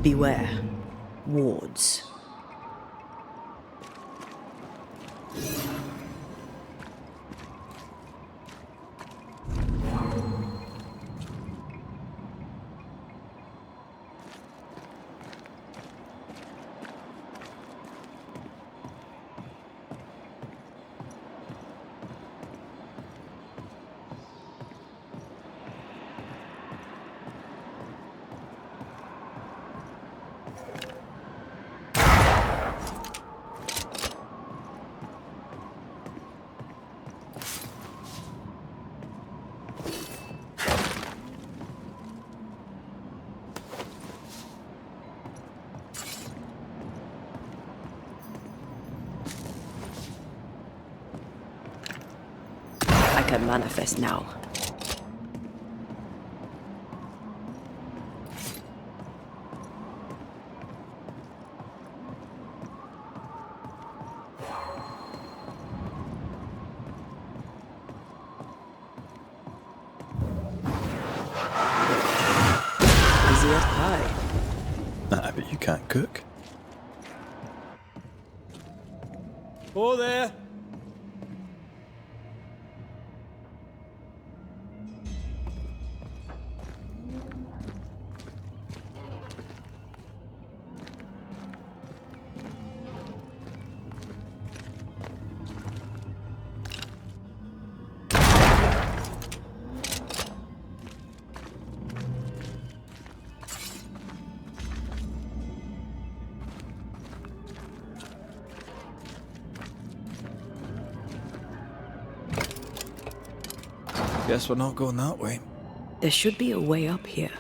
Beware. Wards. I can manifest now. Easy as pie. Nah, but you can't cook. Oh, there! Guess we're not going that way. There should be a way up here.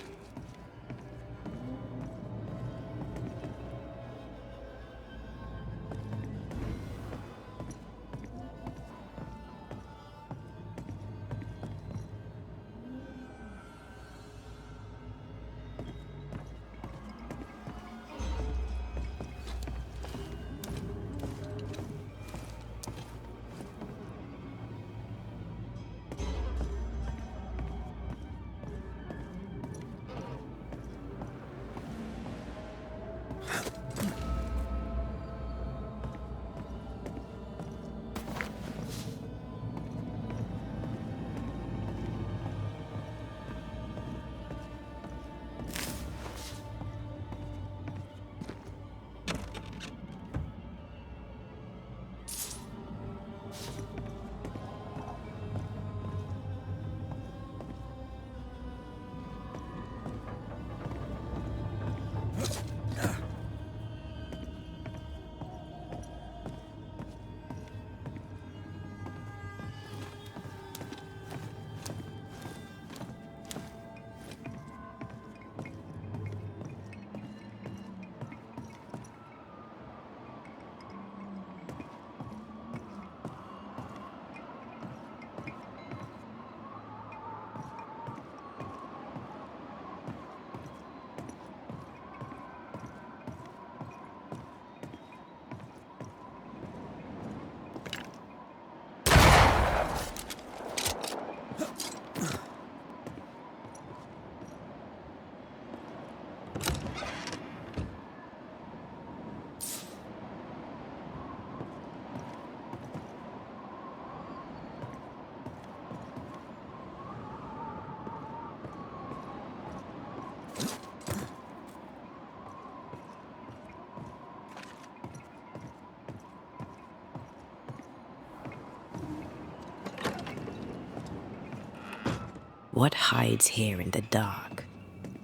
What hides here in the dark?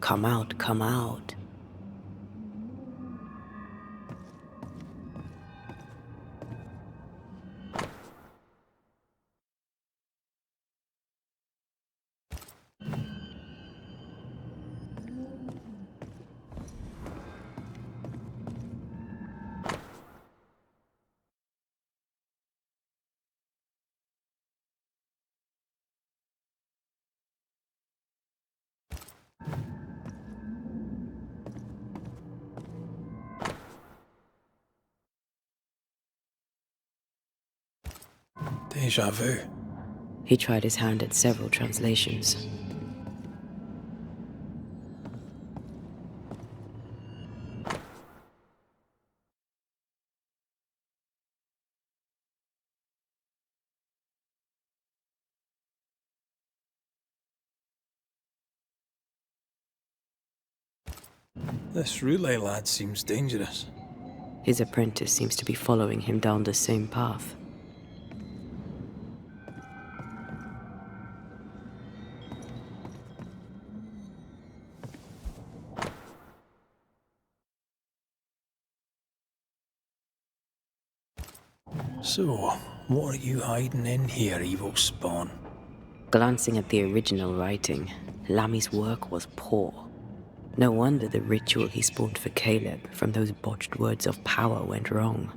Come out, come out. Deja vu. He tried his hand at several translations. This relay lad seems dangerous. His apprentice seems to be following him down the same path. So, what are you hiding in here, evil spawn? Glancing at the original writing, Lammy's work was poor. No wonder the ritual he spawned for Caleb from those botched words of power went wrong.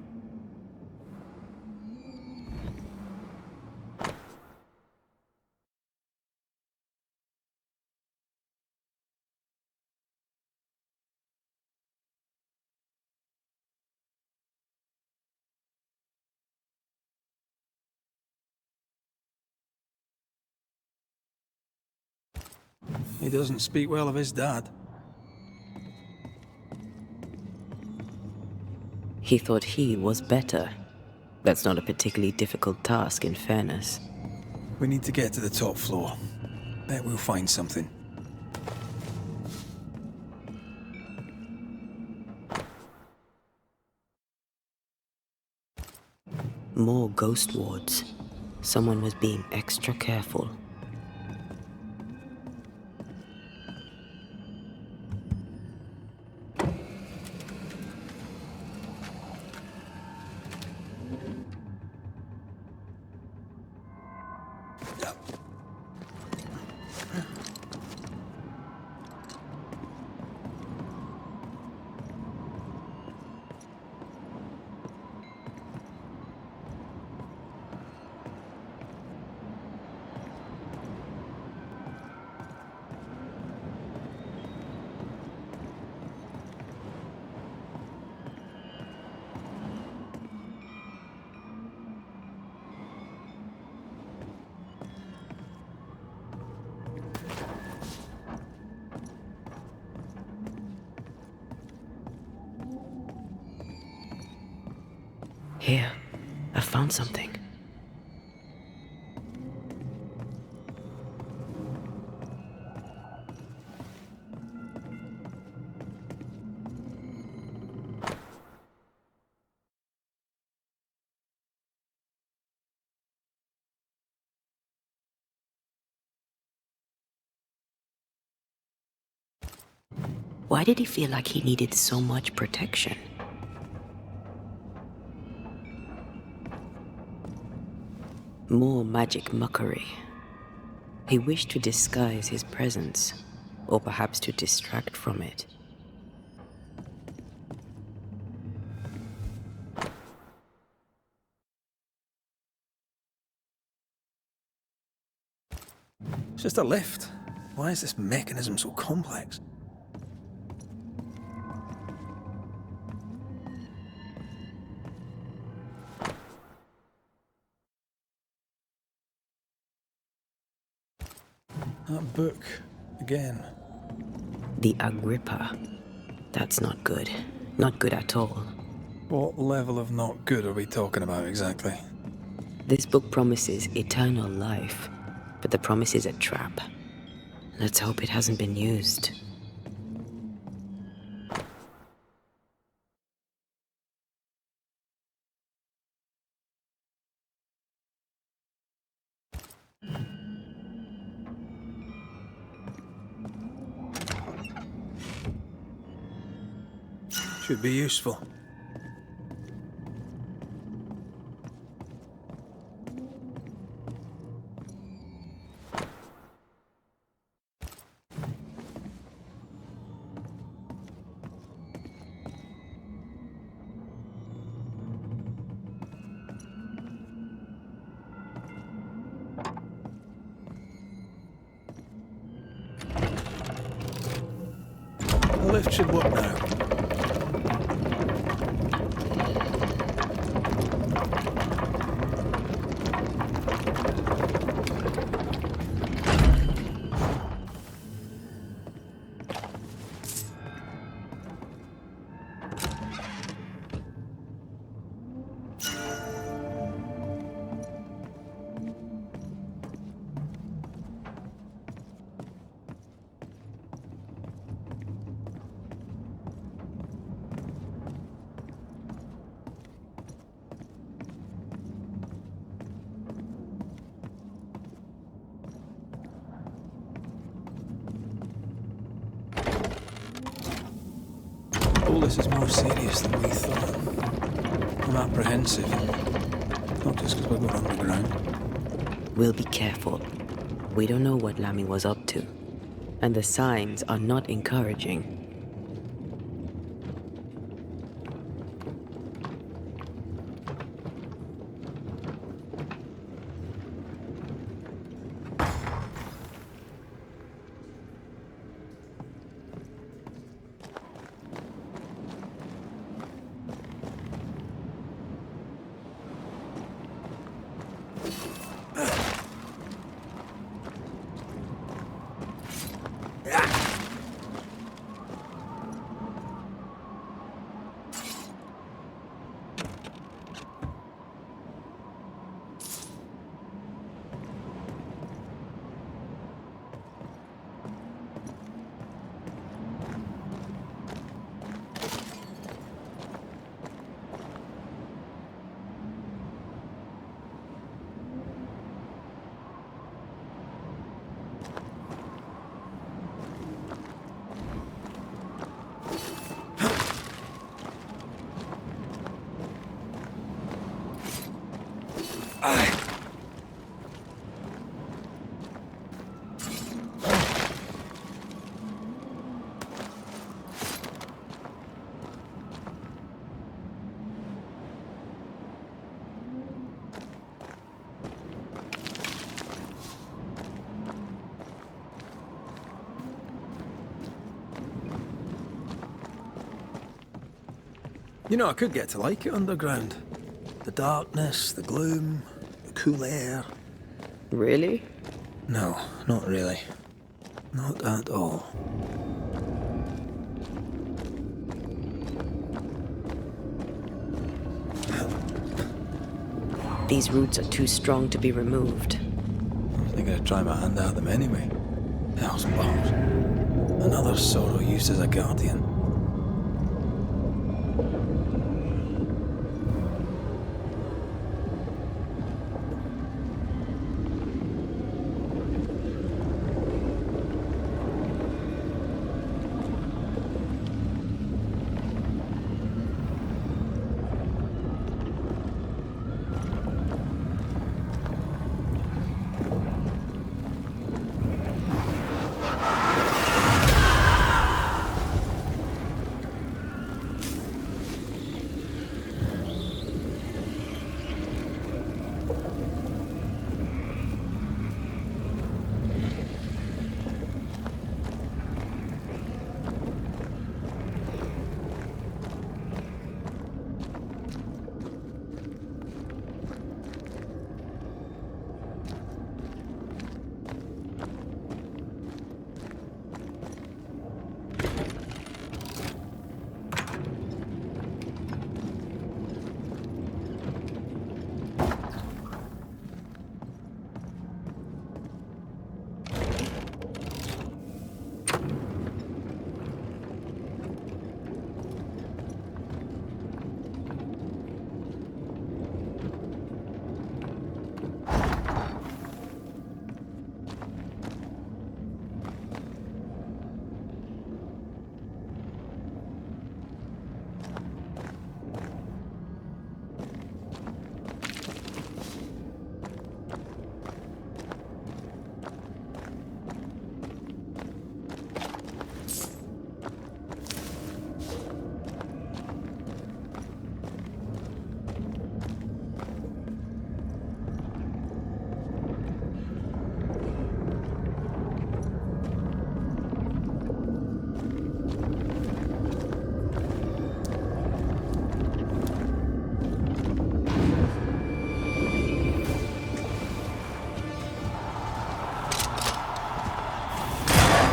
He doesn't speak well of his dad. He thought he was better. That's not a particularly difficult task, in fairness. We need to get to the top floor. Bet we'll find something. More ghost wards. Someone was being extra careful. Here, I found something. Why did he feel like he needed so much protection? More magic muckery. He wished to disguise his presence, or perhaps to distract from it. It's just a lift. Why is this mechanism so complex? That book, again. The Agrippa. That's not good. Not good at all. What level of not good are we talking about exactly? This book promises eternal life, but the promise is a trap. Let's hope it hasn't been used. Should be useful. The lift should work now. told this is more serious than we thought. I'm apprehensive. Not just because we're going underground. We'll be careful. We don't know what Lammy was up to, and the signs are not encouraging. You know, I could get to like it underground. The darkness, the gloom, the cool air. Really? No, not really. Not at all. These roots are too strong to be removed. I was thinking of trying my hand at them anyway. Hell's balls. Another sorrow used as a guardian.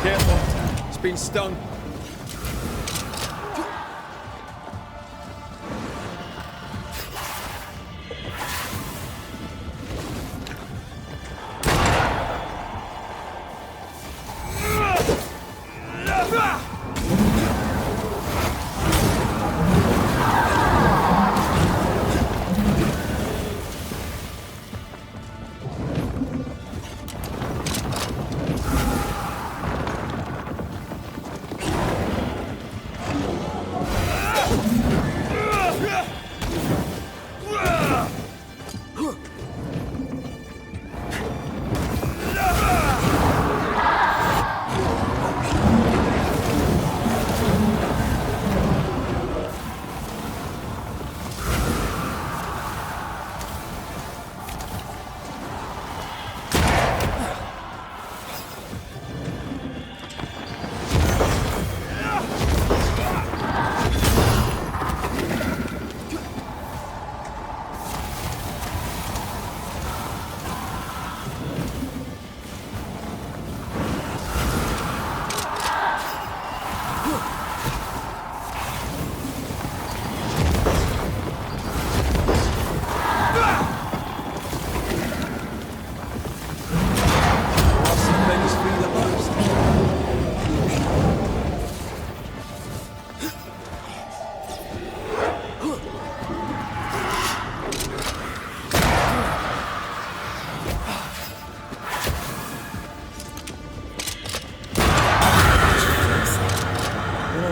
Careful. It's been stung.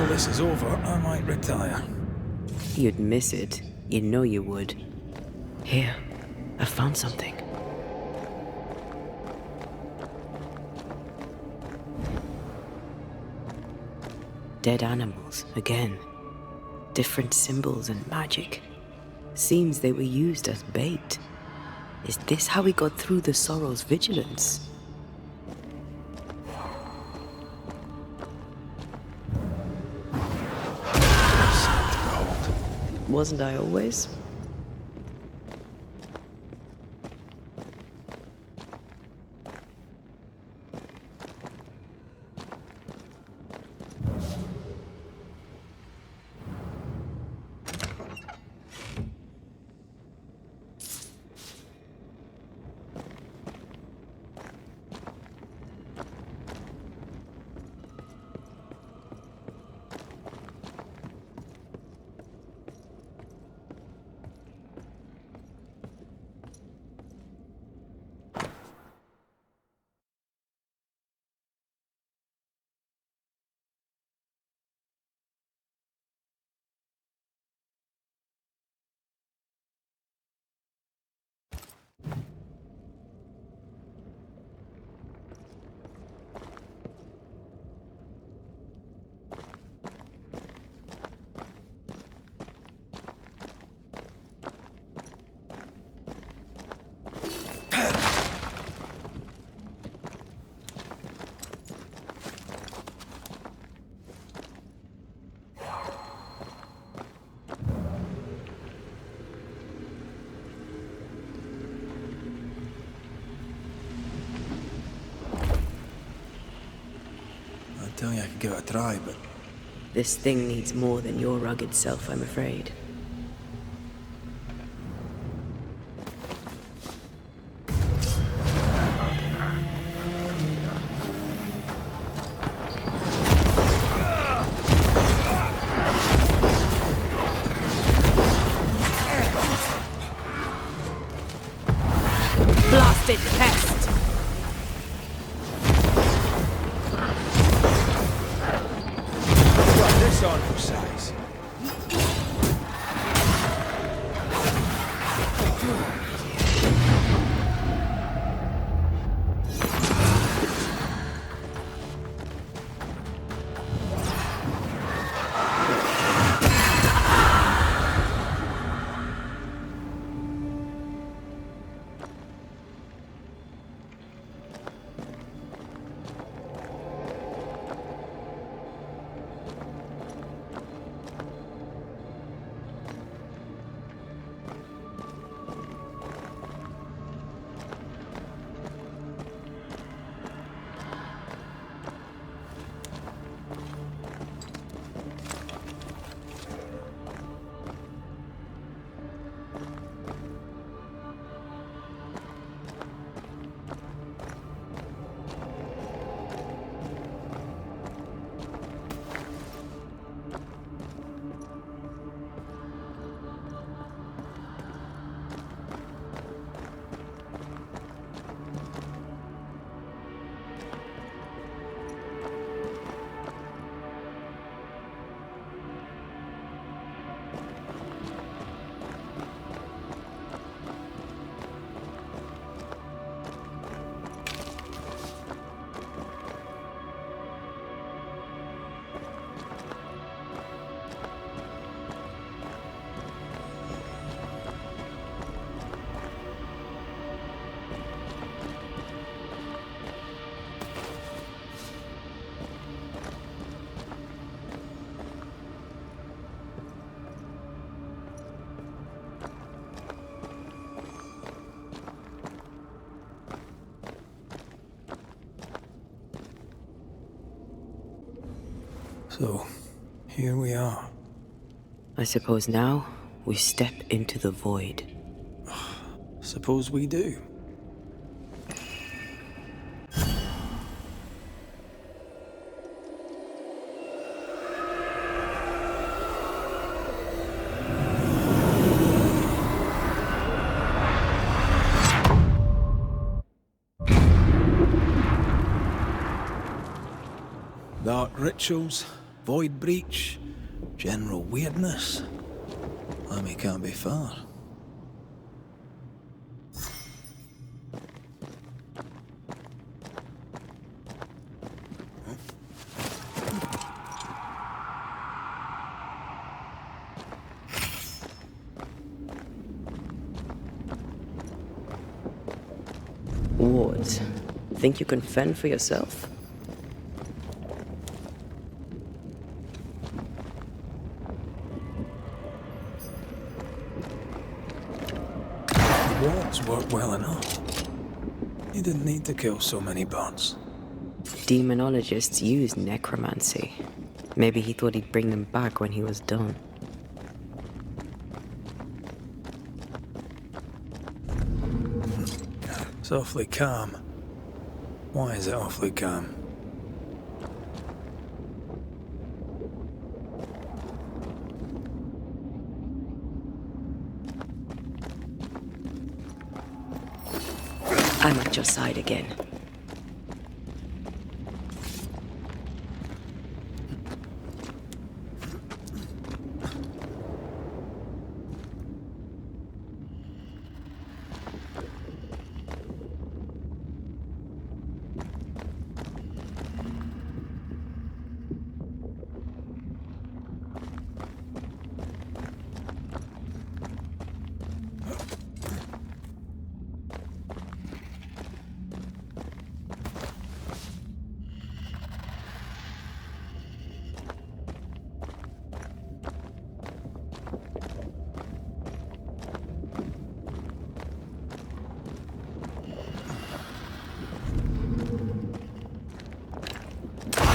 Until this is over, I might retire. You'd miss it. You know you would. Here, I found something. Dead animals, again. Different symbols and magic. Seems they were used as bait. Is this how we got through the Sorrow's vigilance? Wasn't I always? I tell you I could give it a try, but This thing needs more than your rugged self, I'm afraid. Blasted pest! Got this on for size. so here we are. I suppose now we step into the void. Suppose we do. Dark rituals, void breach, general weirdness. Lammy can't be far. Wards, think you can fend for yourself? The wards work well enough. You didn't need to kill so many bots. Demonologists use necromancy. Maybe he thought he'd bring them back when he was done. It's awfully calm. Why is it awfully calm? I'm at your side again.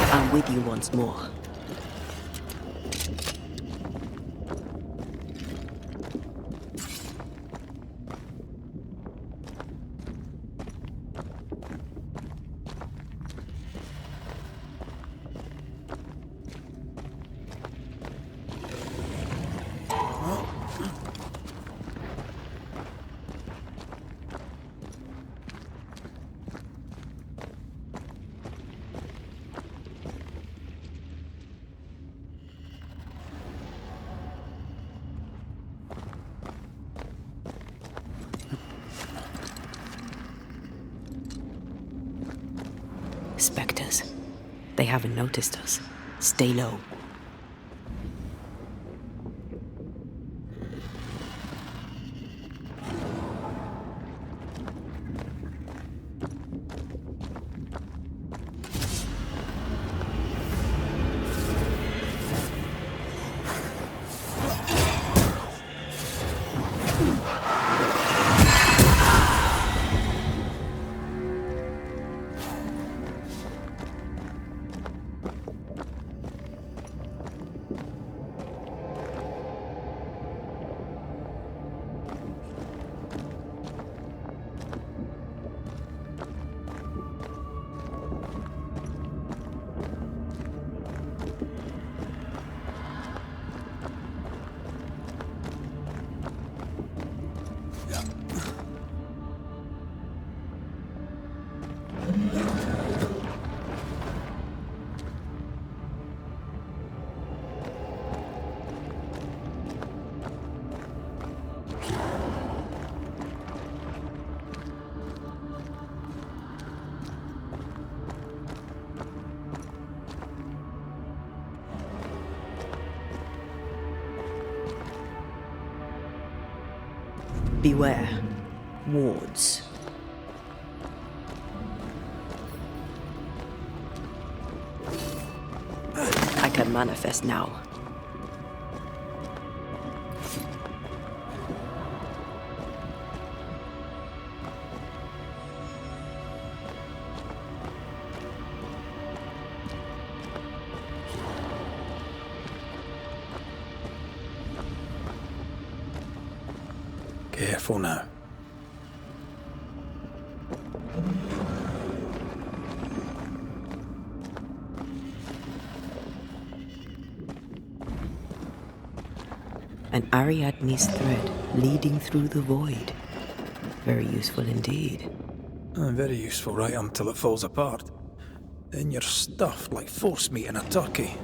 I'm with you once more. Spectres. They haven't noticed us. Stay low. Beware. Wards. I can manifest now. Careful now. An Ariadne's thread leading through the void. Very useful indeed. Very useful right until it falls apart. Then you're stuffed like force meat in a turkey.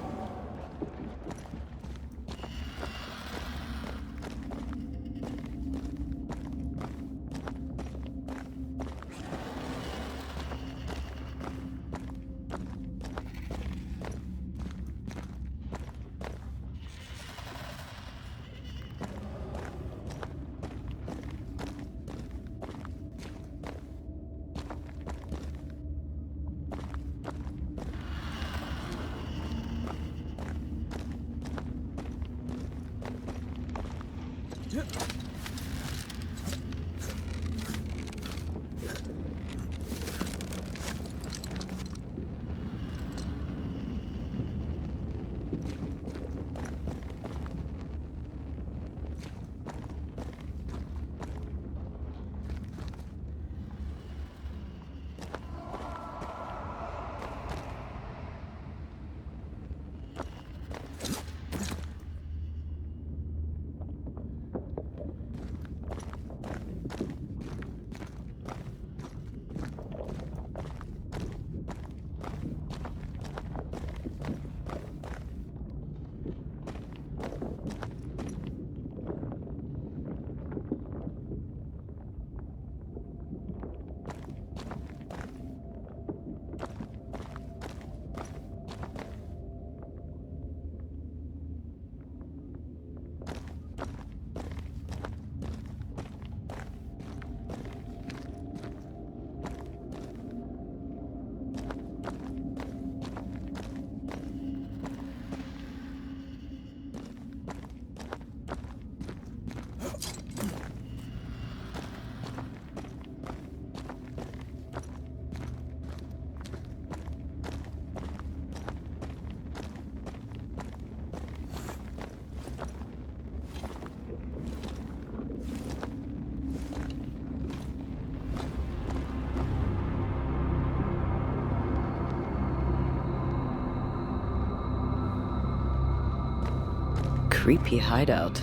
Creepy hideout.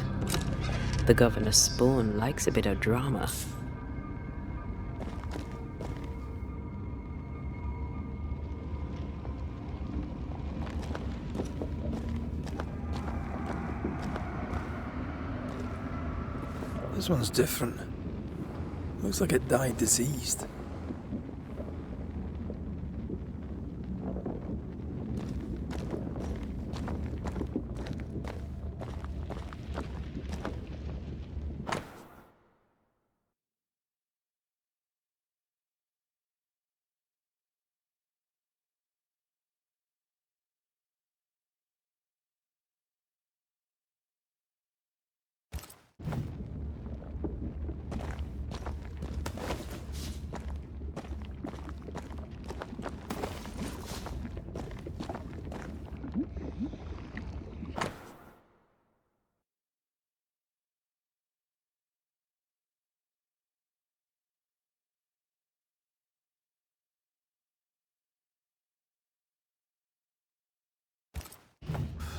The governor's spawn likes a bit of drama. This one's different. Looks like it died diseased.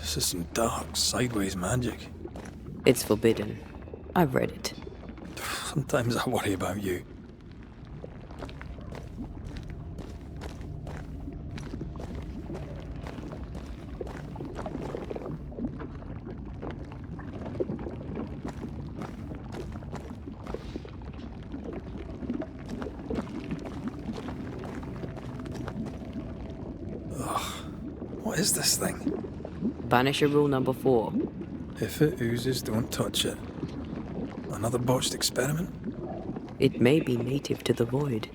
This is some dark, sideways magic. It's forbidden. I've read it. Sometimes I worry about you. Ugh. What is this thing? Banisher rule number 4. If it oozes, don't touch it. Another botched experiment? It may be native to the void.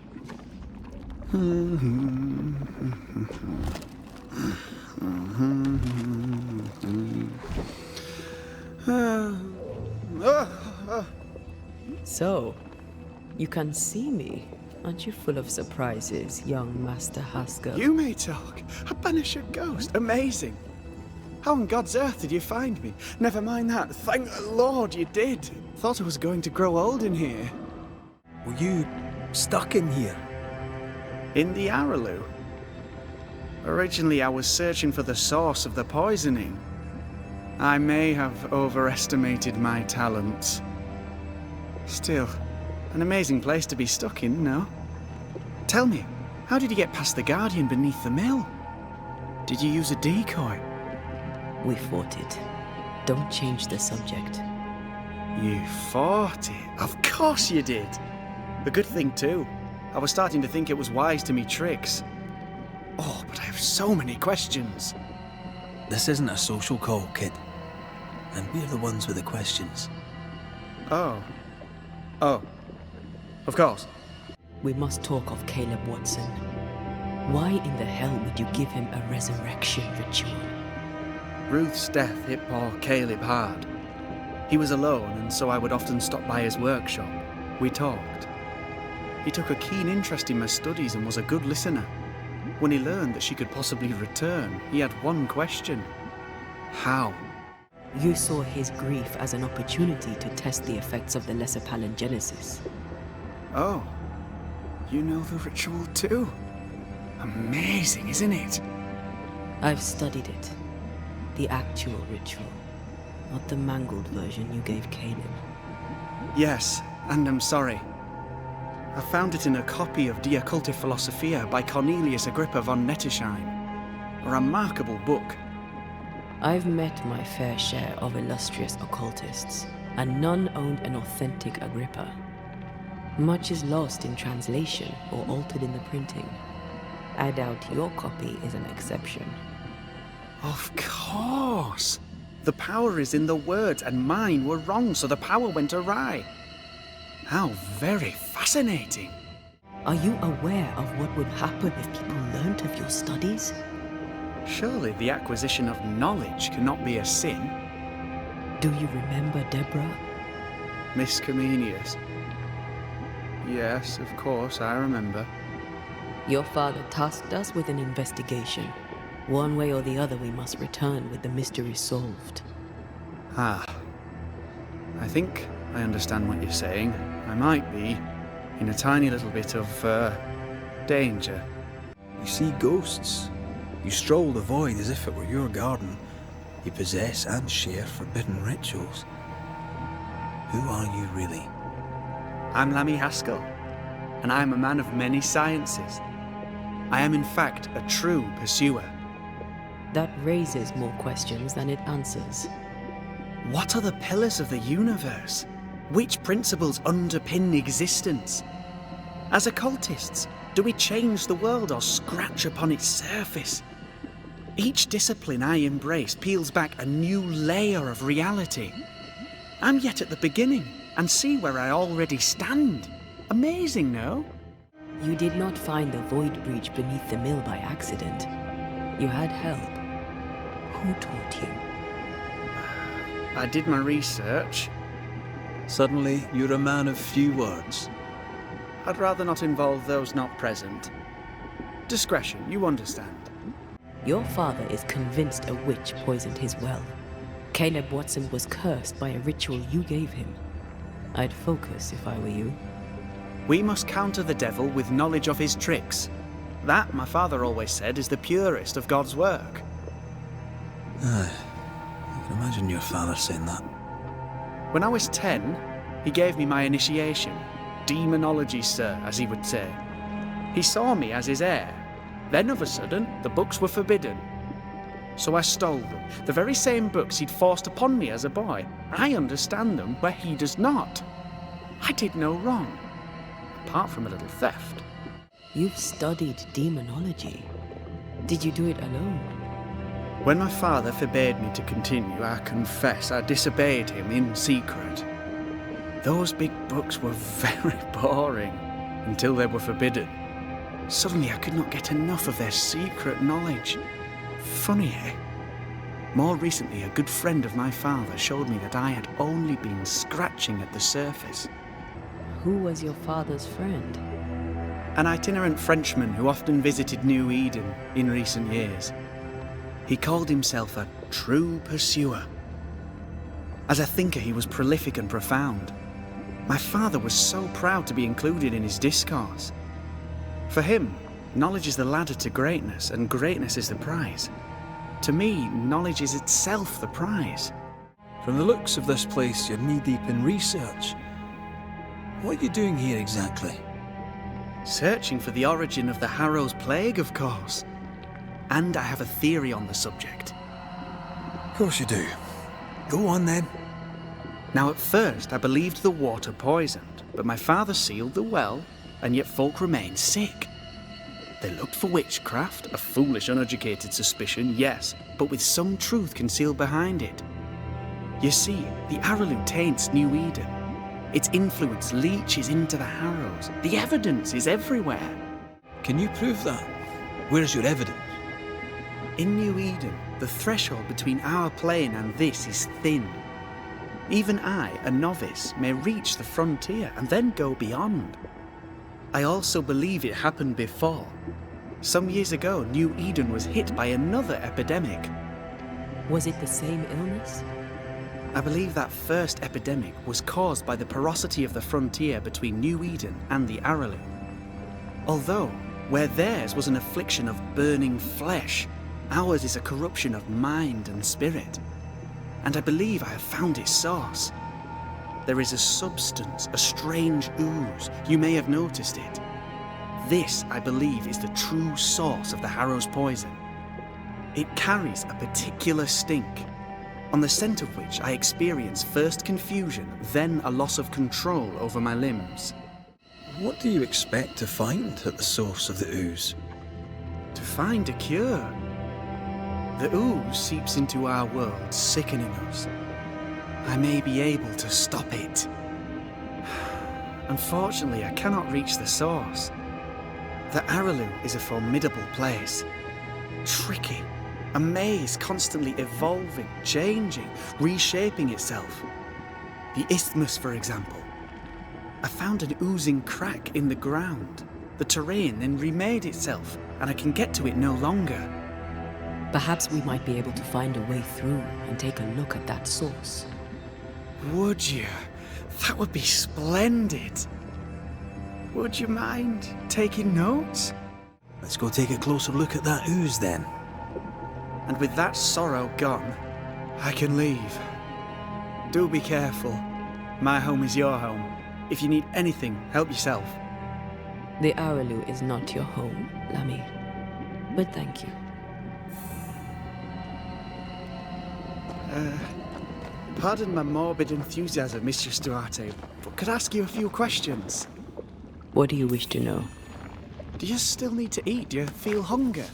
So, you can see me. Aren't you full of surprises, young Master Haskell? You may talk. A Banisher ghost. Amazing. How on God's earth did you find me? Never mind that. Thank the Lord you did. Thought I was going to grow old in here. Were you stuck in here? In the Harrows? Originally, I was searching for the source of the poisoning. I may have overestimated my talents. Still, an amazing place to be stuck in, no? Tell me, how did you get past the Guardian beneath the mill? Did you use a decoy? We fought it. Don't change the subject. You fought it? Of course you did! A good thing, too. I was starting to think it was wise to me tricks. Oh, but I have so many questions. This isn't a social call, kid. And we're the ones with the questions. Oh. Of course. We must talk of Caleb Watson. Why in the hell would you give him a resurrection ritual? Ruth's death hit poor Caleb hard. He was alone, and so I would often stop by his workshop. We talked. He took a keen interest in my studies and was a good listener. When he learned that she could possibly return, he had one question. How? You saw his grief as an opportunity to test the effects of the lesser palingenesis. Oh, you know the ritual too? Amazing, isn't it? I've studied it. The actual ritual, not the mangled version you gave Caleb. Yes, and I'm sorry. I found it in a copy of De Occulte Philosophia by Cornelius Agrippa von Nettesheim. A remarkable book. I've met my fair share of illustrious occultists, and none owned an authentic Agrippa. Much is lost in translation or altered in the printing. I doubt your copy is an exception. Of course! The power is in the words, and mine were wrong, so the power went awry. How very fascinating! Are you aware of what would happen if people learnt of your studies? Surely the acquisition of knowledge cannot be a sin. Do you remember Deborah? Miss Comenius. Yes, of course, I remember. Your father tasked us with an investigation. One way or the other, we must return with the mystery solved. Ah. I think I understand what you're saying. I might be in a tiny little bit of, danger. You see ghosts. You stroll the void as if it were your garden. You possess and share forbidden rituals. Who are you really? I'm Lammy Haskell, and I'm a man of many sciences. I am in fact a true pursuer. That raises more questions than it answers. What are the pillars of the universe? Which principles underpin existence? As occultists, do we change the world or scratch upon its surface? Each discipline I embrace peels back a new layer of reality. I'm yet at the beginning, and see where I already stand. Amazing, no? You did not find the void breach beneath the mill by accident. You had help. Who taught you? I did my research. Suddenly, you're a man of few words. I'd rather not involve those not present. Discretion, you understand. Your father is convinced a witch poisoned his well. Caleb Watson was cursed by a ritual you gave him. I'd focus if I were you. We must counter the devil with knowledge of his tricks. That, my father always said, is the purest of God's work. I can imagine your father saying that. When I was 10, he gave me my initiation. Demonology, sir, as he would say. He saw me as his heir. Then, of a sudden, the books were forbidden. So I stole them, the very same books he'd forced upon me as a boy. I understand them where he does not. I did no wrong, apart from a little theft. You've studied demonology. Did you do it alone? When my father forbade me to continue, I confess I disobeyed him in secret. Those big books were very boring, until they were forbidden. Suddenly I could not get enough of their secret knowledge. Funny, eh? More recently, a good friend of my father showed me that I had only been scratching at the surface. Who was your father's friend? An itinerant Frenchman who often visited New Eden in recent years. He called himself a true pursuer. As a thinker, he was prolific and profound. My father was so proud to be included in his discourse. For him, knowledge is the ladder to greatness, and greatness is the prize. To me, knowledge is itself the prize. From the looks of this place, you're knee-deep in research. What are you doing here exactly? Searching for the origin of the Harrows plague, of course. And I have a theory on the subject. Of course you do. Go on then. Now, at first, I believed the water poisoned, but my father sealed the well, and yet folk remained sick. They looked for witchcraft, a foolish, uneducated suspicion, yes, but with some truth concealed behind it. You see, the Araloo taints New Eden. Its influence leaches into the Harrows. The evidence is everywhere. Can you prove that? Where's your evidence? In New Eden, the threshold between our plane and this is thin. Even I, a novice, may reach the frontier and then go beyond. I also believe it happened before. Some years ago, New Eden was hit by another epidemic. Was it the same illness? I believe that first epidemic was caused by the porosity of the frontier between New Eden and the Araloo. Although, where theirs was an affliction of burning flesh, ours is a corruption of mind and spirit. And I believe I have found its source. There is a substance, a strange ooze. You may have noticed it. This, I believe, is the true source of the Harrows poison. It carries a particular stink, on the scent of which I experience first confusion, then a loss of control over my limbs. What do you expect to find at the source of the ooze? To find a cure. The ooze seeps into our world, sickening us. I may be able to stop it. Unfortunately, I cannot reach the source. The Araloo is a formidable place. Tricky. A maze constantly evolving, changing, reshaping itself. The isthmus, for example. I found an oozing crack in the ground. The terrain then remade itself, and I can get to it no longer. Perhaps we might be able to find a way through and take a look at that source. Would you? That would be splendid. Would you mind taking notes? Let's go take a closer look at that ooze then. And with that sorrow gone, I can leave. Do be careful. My home is your home. If you need anything, help yourself. The Araloo is not your home, Lammy. But thank you. Pardon my morbid enthusiasm, Mistress Duarte, but could I ask you a few questions? What do you wish to know? Do you still need to eat? Do you feel hunger?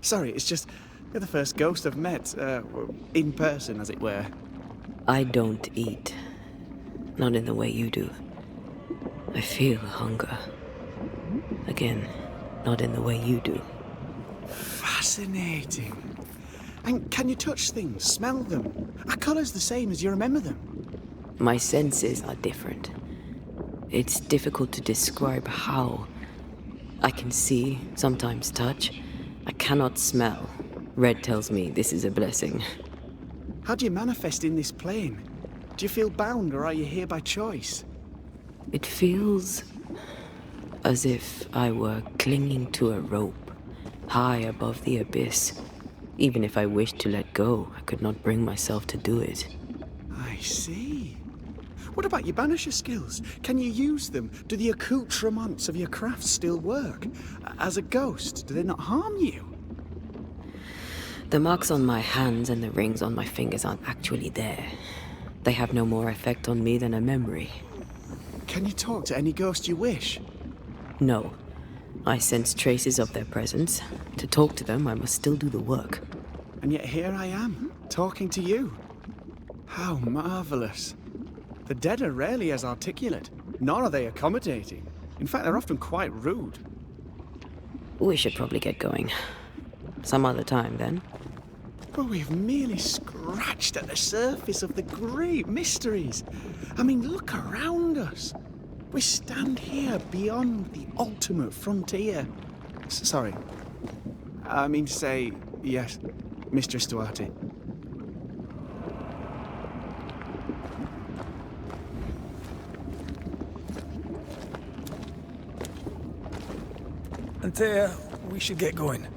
Sorry, it's just, you're the first ghost I've met, in person, as it were. I don't eat. Not in the way you do. I feel hunger. Again, not in the way you do. Fascinating. And can you touch things, smell them? Are colours the same as you remember them? My senses are different. It's difficult to describe how. I can see, sometimes touch. I cannot smell. Red tells me this is a blessing. How do you manifest in this plane? Do you feel bound, or are you here by choice? It feels as if I were clinging to a rope, high above the abyss. Even if I wished to let go, I could not bring myself to do it. I see. What about your Banisher skills? Can you use them? Do the accoutrements of your craft still work? As a ghost, do they not harm you? The marks on my hands and the rings on my fingers aren't actually there. They have no more effect on me than a memory. Can you talk to any ghost you wish? No. I sense traces of their presence. To talk to them, I must still do the work. And yet here I am, talking to you. How marvellous. The dead are rarely as articulate, nor are they accommodating. In fact, they're often quite rude. We should probably get going. Some other time, then. But we've merely scratched at the surface of the great mysteries. I mean, look around us. We stand here beyond the ultimate frontier. Sorry. I mean to say, yes, Mistress Duarte. Antea, we should get going.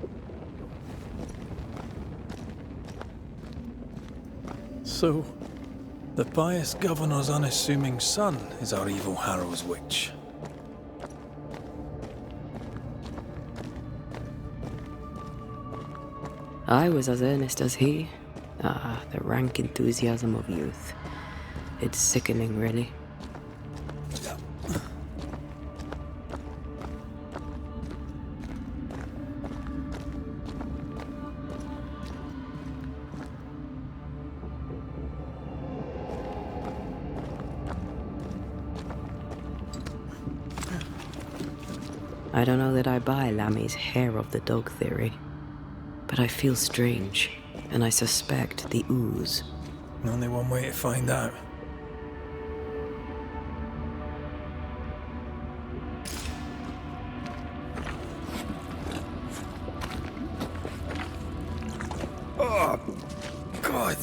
So, the pious governor's unassuming son is our evil Harrows witch. I was as earnest as he. Ah, the rank enthusiasm of youth. It's sickening, really. I don't know that I buy Lammy's hair of the dog theory, but I feel strange, and I suspect the ooze. Only one way to find out. Oh, God.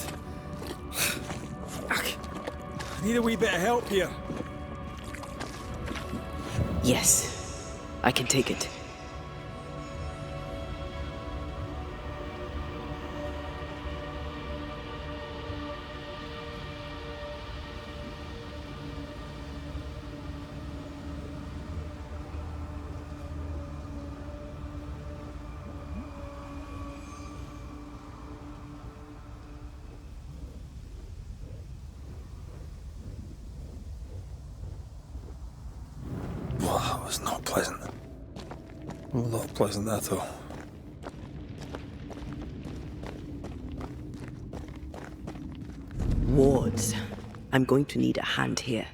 I need a wee bit of help here. Yes, I can take it. Well, that was not pleasant. Well, not pleasant at all. Wards. I'm going to need a hand here.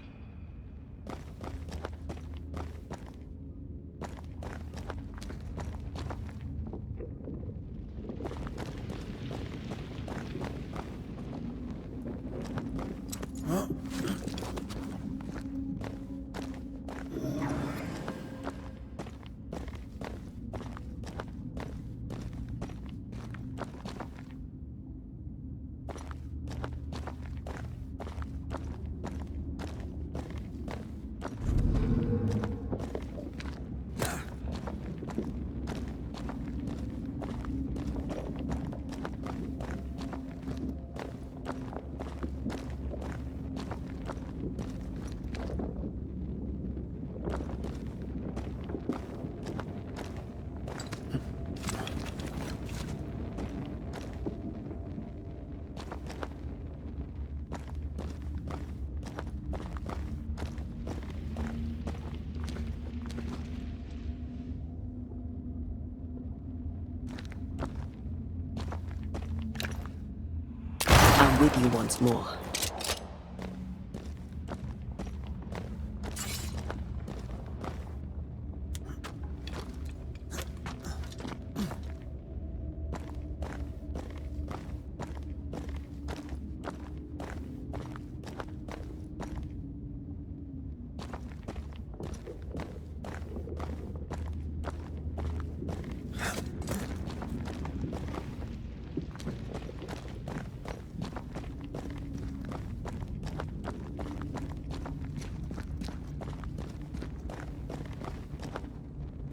I'm with you once more.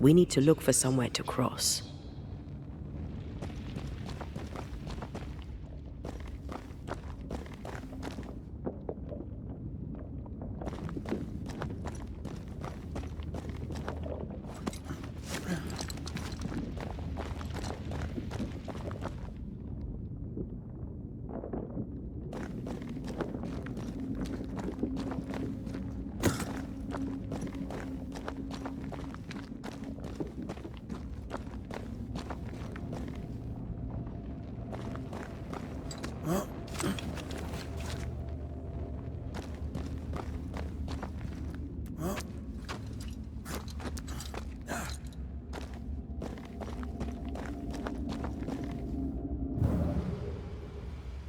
We need to look for somewhere to cross.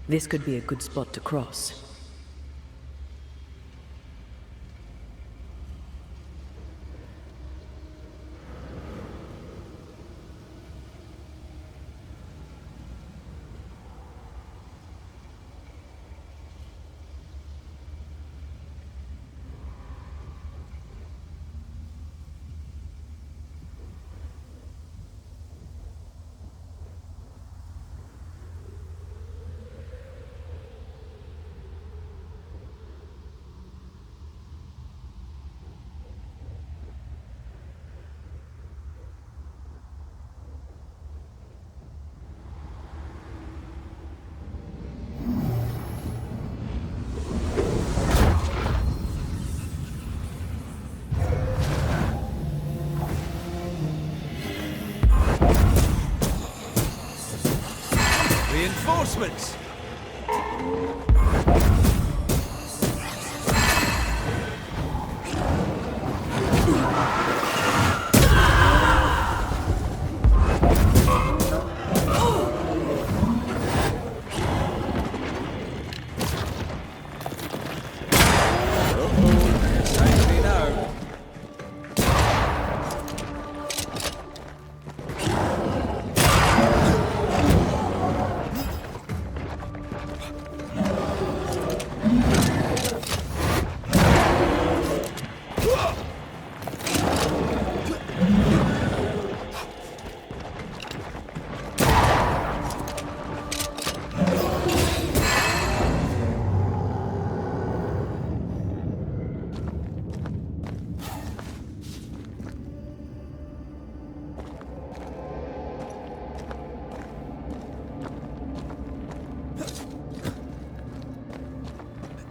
This could be a good spot to cross. Reinforcements!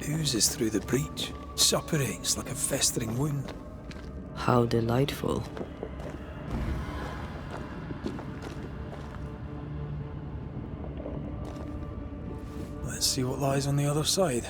Oozes through the breach, suppurates like a festering wound. How delightful. Let's see what lies on the other side.